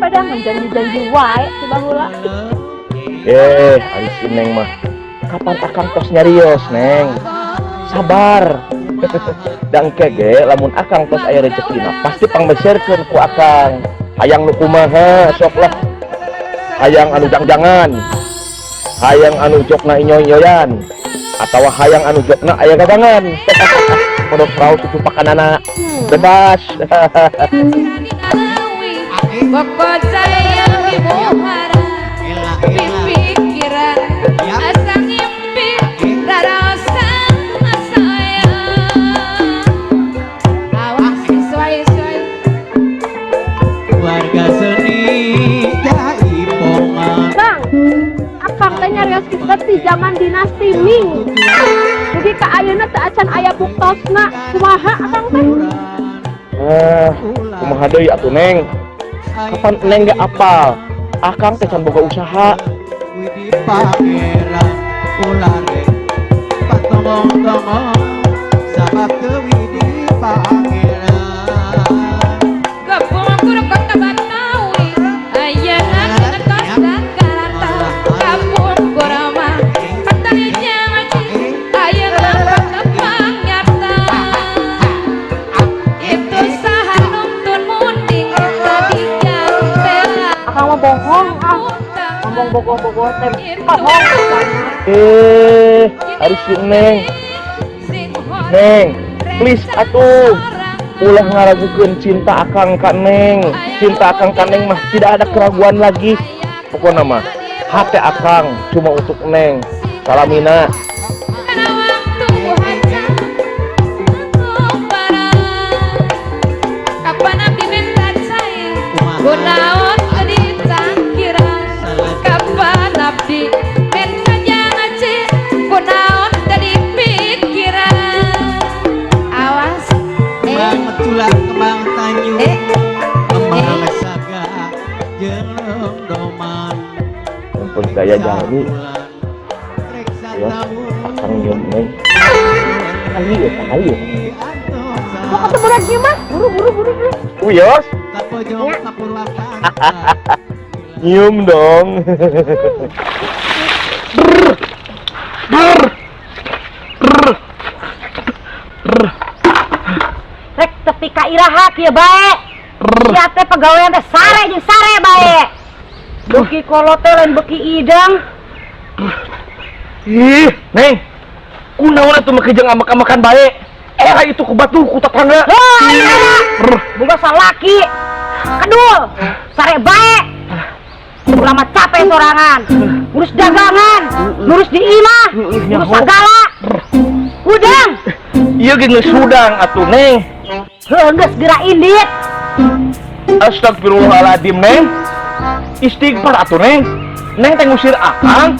pada menjanji-janji wae si baheula. Ari si Neng mah. Kapan akang tos nyarios, Neng? Sabar. Dan kege lamun akang tos aya rezekina pasti pangmeserkeun ku akang. Hayang nu kumaha sok lah. Hayang anu jang-jangan. Hayang anu jokna inyoy-inyoyan. Atawa hayang anu jokna aya gadangan. Pondok perahu tutup pakanana. Bebas. Pokok saya muhara pikiran asa ngimpi rasa saya awas sesuai warga seni jaipongan Bang, akang teh nyarios kita di zaman dinasti Ming. Jadi ka ayeuna teu acan aya buktosna. Kumaha akang teh? Kumaha deui atuh Neng? Kapan Neng gak apal? Akang teh can boga usaha. Widi pangeran ulare patongong-tongong sabab ke Widi pangeran gabung kudu kota Batawi ayeuna ngetos Jakarta kampung Kurama katani janji ayeuna kota Pangyarta itu saha nuntun munding tadi jantela Akang mah bohong, ngomong bogoh-bogoh teh bohong. Ari si Neng. Neng, please atuh. Ulah ngaragukeun cinta akang ka Neng. Cinta akang ka Neng mah tidak ada keraguan lagi. Pokokna mah hate akang cuma untuk Neng. Salamina. kapan abdi minta saya gunaon tadi tangkiran kapan abdi minta jangan cik gunaon tadi pikiran awas kembang tulang kembang tanyu kembang saga jeung doman Ampun gaya jari. Ya, akang nyeum Neng. Ayo. Mau ketemu lagi mah? Buru. Uyos, kapojong kapurwakan nyium dong. Rek tepi ka iraha kieu bae. Sia teh pagawean teh sare jeung sare bae. Beuki kolot teh lain beuki idang. Ih, Neng. Kunaon atuh make jeung amak-amakan bae? Era itu ku batu ku tetangga. Boga salaki. Kedul, sare bae. Ulah mah capek sorangan. Ngurus dagangan, ngurus di imah, ngurus segala. Udang. Ieu ge geus hudang atuh Neng. Heuh geus geura indit. Astagfirullahaladzim Neng. Istighfar atuh Neng. Neng teh ngusir akang.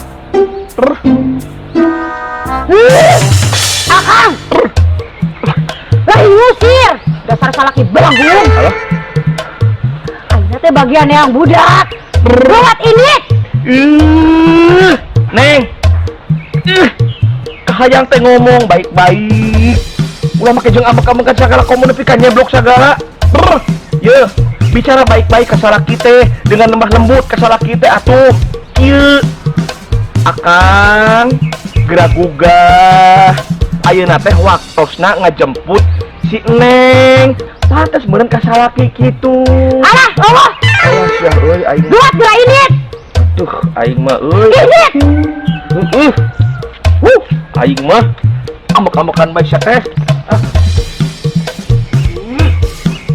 Akang. Lain ngusir. Dasar salaki belanggung. Alah. Ayeuna teh bagian yang budak. Buat indit. Neng. Kahayang teh ngomong baik-baik. Ulah make jeung amek-amekan segala komunikasi nyeblok segala. Ye, bicara baik-baik ka salaki teh dengan lemah lembut ka salaki teh atuh. Kieu akang geragugah. Ayeuna teh waktosna ngajemput si Neng. Pantes meureun ka salaki kitu. Alah, Allah. Alah sia euy aing. Buat geura indit. Tuh aing mah euy. Indit. Aing mah amek-amekan bae sia teh.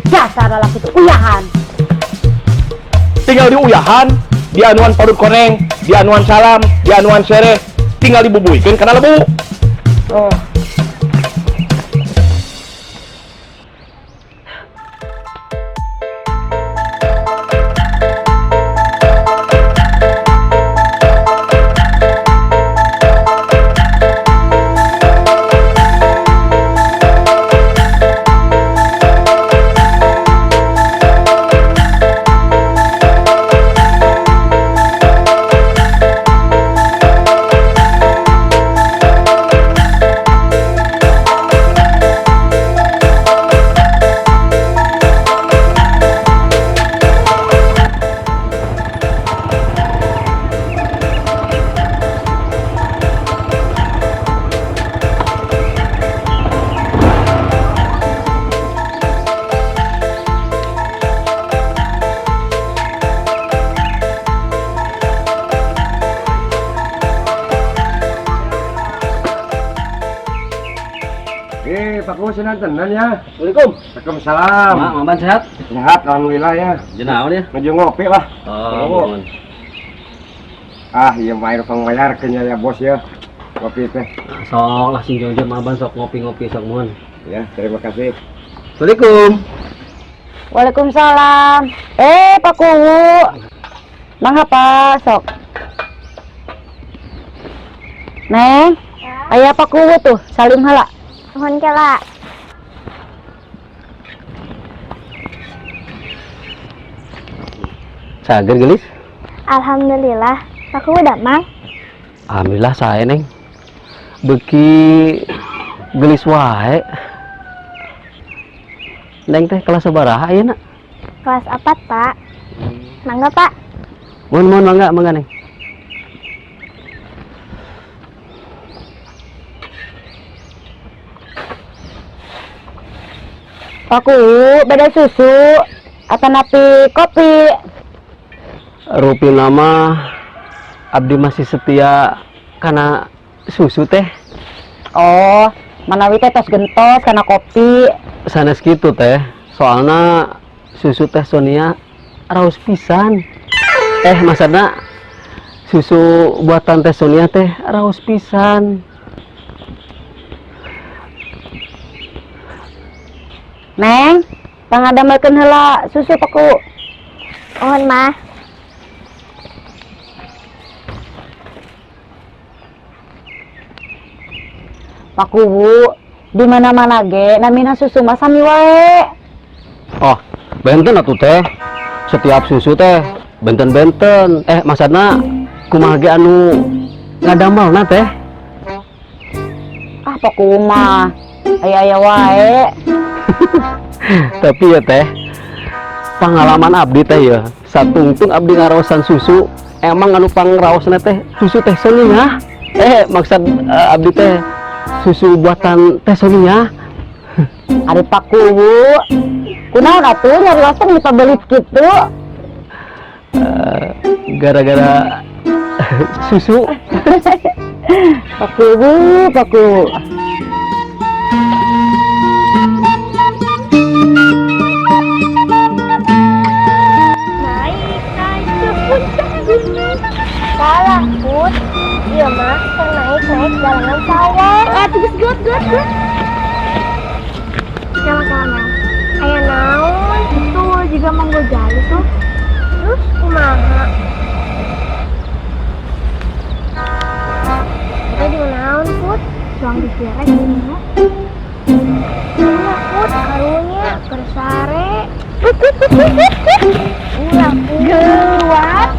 Dasar lalaki teh uyahan. Tinggal di uyahan, di anuan padut koneng, di anuan salam, di anuan sereh, tinggal dibubuikeun kana lebu. Pak Kuwu tenan ya. Assalamualaikum. Waalaikumsalam. Maman sehat? Sehat, alhamdulillah ya. Jenaon ya? Menuju ngopi lah. Oh, Maman. Iya main bayar kenya ya bos ya. Kopi teh. Nah, sok lah sing jojo Maman sok ngopi-ngopi sok mun. Ya, terima kasih. Assalamualaikum. Waalaikumsalam. Pak Kuwu. Mangapa sok? Neng, aya Pak Kuwu tuh, salim heula. Mohon kala. Sager gelis? Alhamdulillah, aku udah mang. Alhamdulillah saya neng. Beki gelis wae. Neng teh kelas sabaraha ayeuna? Kelas 4 pak. Mangga pak. Mun mangga neng. Pak Kuwu, beda susu atau napi kopi? Rupi nama abdi masih setia karena susu teh. Oh, manawi teh tos gentos karena kopi. Sanes gitu teh. Soalnya susu teh Sonia raus pisan. Maksudnya susu buatan teh Sonia teh raus pisan. Neng, pangadamkeun heula susu Pak Kuwu. Mohon mah. Pak Kuwu, di mana-mana ge namina susu mah sami wae. Oh, benten atuh teh. Setiap susu teh benten-benten. Maksudnya kumaha ge anu ngadamelna teh. Pak Kuwu mah aya-aya wae. Tapi ya teh, pengalaman abdi teh ya, satungtung abdi ngaraosan susu, emang anu pangraosna teh susu teh Sonia. Maksud abdi teh susu buatan teh Sonia. Ari Pak Kuwu, kunaon atuh nyarioskeun dipabelit kitu? Gara-gara susu. Pak Kuwu. Naik ke puncak gunung. Salah put. Iya mah, naik jalangan sawah. Gut. Jangan. Aya naon? Betul juga manggo jali tuh. Terus kumaha? Kita di naon put? Suang dikira gini mah. Iya put, karunya kersare. Ulah kuat.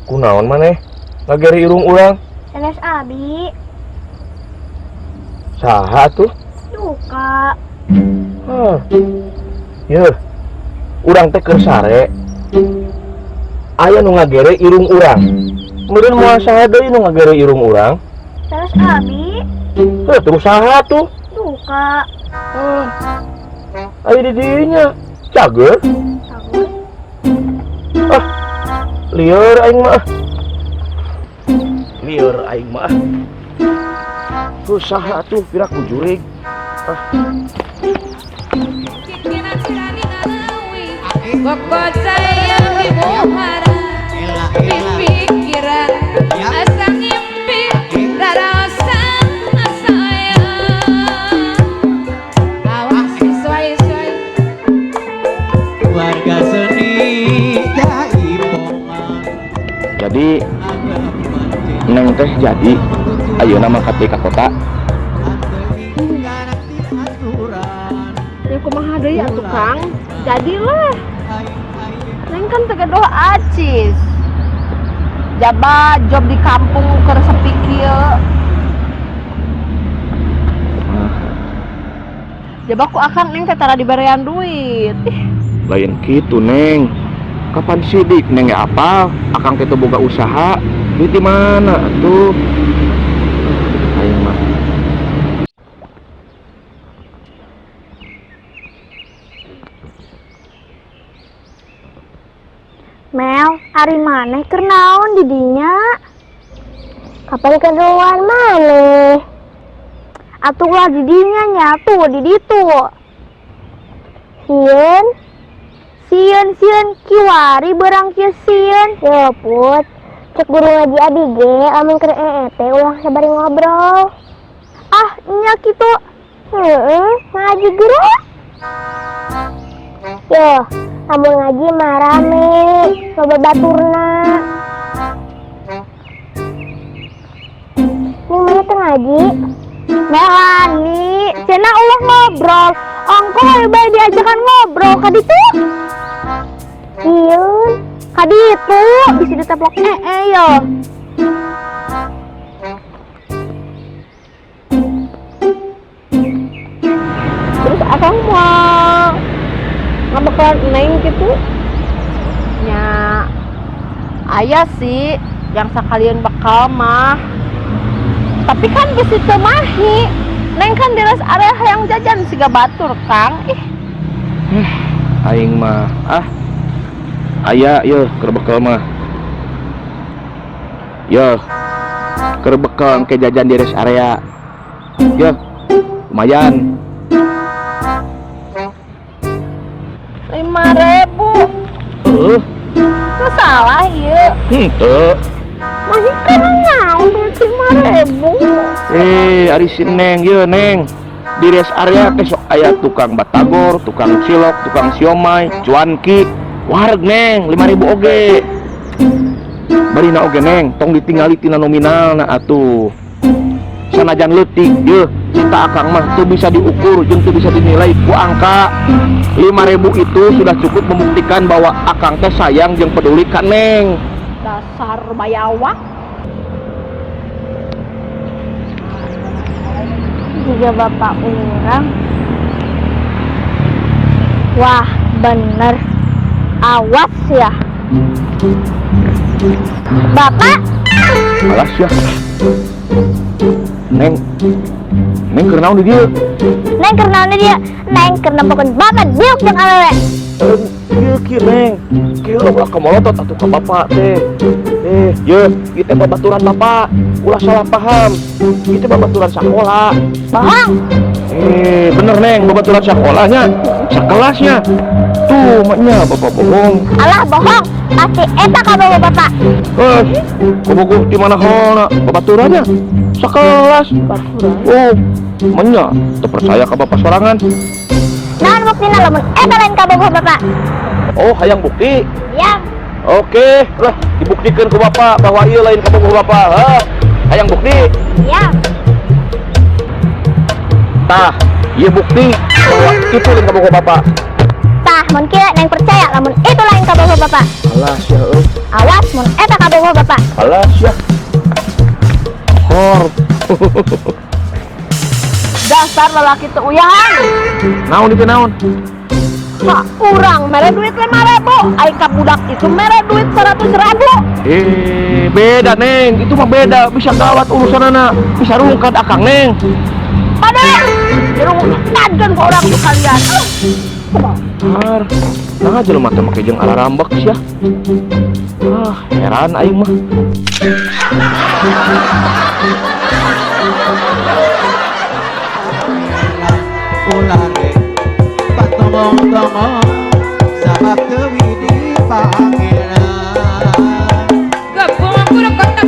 Kunaon maneh? Ngageri irung urang? Sanes abi. Saha tuh? Duka. Yeuh. Urang teh keur sare. Aya nu ngagere irung urang. Meureun moal saha deui nu ngagere irung urang? Sanes abi. Terus saha tuh? Duka. Aya di dinya. Cager. Sagus. Lieur aing mah. Usaha tuh pirak kujurig. Pikiran sirani ngalawi Bokot sayang ibu hara Ela Pikiran Ya. asa ngimpi Rarasa sayang Awas sesuai warga seni jaipongan Jadi Neng teh jadi ayeuna mangkat deui ka kota. Ya kumaha deui atuh Kang? Jadilah. Neng kan tegedoh acis. Jaba job di kampung keur sepi kieu. Jaba ku akang Neng teh tara dibarean duit. Lain kitu Neng. Kapan sidik Neng ya apal? Akang teh teu boga usaha. Duit di mana atuh? Ayo mah. Mel, hari maneh keur naon di dinya? Kapan keduaan maneh? Atulah di dinya nyatu di ditu. Sieun kiwari berang kieu sieun. Ya put, cek guru ngaji abi ge amun keur teh ulah sabari ngobrol. Ah, nya kitu. Ngaji guru. Yo, amun ngaji mah rame, loba baturna. Ning mana teu ngaji? Bahani, cenah ulah ngobrol. Ongko bae diajakan ngobrol ka ditu. Sieun, ka ditu bisa diteplok yo. Terus akang mau ngabakalan Neng gitu? Nya aya sih yang sekalian bakal mah. Tapi kan geus teu mahi. Neng kan di rest area hayang jajan siga batur, Kang. Aing mah aya yeuh keur bekal mah. Yeuh. Keur bekal ke jajan di rest area. Yeuh. Lumayan. 5.000. Heeh. Nggak salah ieu. Henteu. Masih kan naon duit 5.000. Ari si Neng, yeuh Neng. Di rest area teh sok aya tukang batagor, tukang cilok, tukang siomay, cuanki. Wareg Neng, 5.000 oge. Barina oge Neng, tong ditingali tina nominalna atuh. Sanajan leutik, yeuh, cita akang mah teu bisa diukur jeung teu bisa dinilai ku angka. 5.000 itu sudah cukup membuktikan bahwa akang teh sayang jeung peduli ka Neng. Dasar bayawak. Juga bapak orang. Wah, bener. Awas ya. Bapak, Alas ya. Neng keur naon di dieu? Neng keur naon dia? Neng keur nempokeun bapak diuk jeung awewe. Ieu kieu Neng. Kieu ulah kamolotot atuh ka bapak teh. Yeuh, ieu teh babaturan bapak. Ulah salah paham. Ieu teh babaturan sakola. Bohong. Bener Neng, babaturan sakolahnya, sakelasnya. Tuh, maknya bapak bohong. Alah bohong. Pasti eta kabawa bapak. Bobogoh di mana hona babaturannya? Sakelas. Oh, maknya teu percaya ka bapak sorangan. Naon buktina lamun eta lain kabawa bapak? Oh, hayang bukti. Ya. Oke, lah dibuktikan ke bapak bahwa ieu lain ka bobogoh bapak. Hayang bukti. Ya. Tah, ieu bukti bahwa itu lain ka bobogoh bapak. Tah, mun kieu neng percaya lamun itu lain kabawa bapak. Alas ya, Awas mun eta kabawa bapak. alas ya. Hor. Dasar lelaki teu uyahan. Naon itu naon? Pak, urang mere duit 5.000. Ai ka budak itu mere duit 100.000. Beda Neng, itu mah beda. Bisa gawat urusanana, bisa rungkat akang Neng. Pade, dirungkadan ke orang tuh kalian. Har, nah jelema teh make jeung ala rambek sia. Heran aing mah. domong-domong sabab teu widi pangeran Gabung aku rekod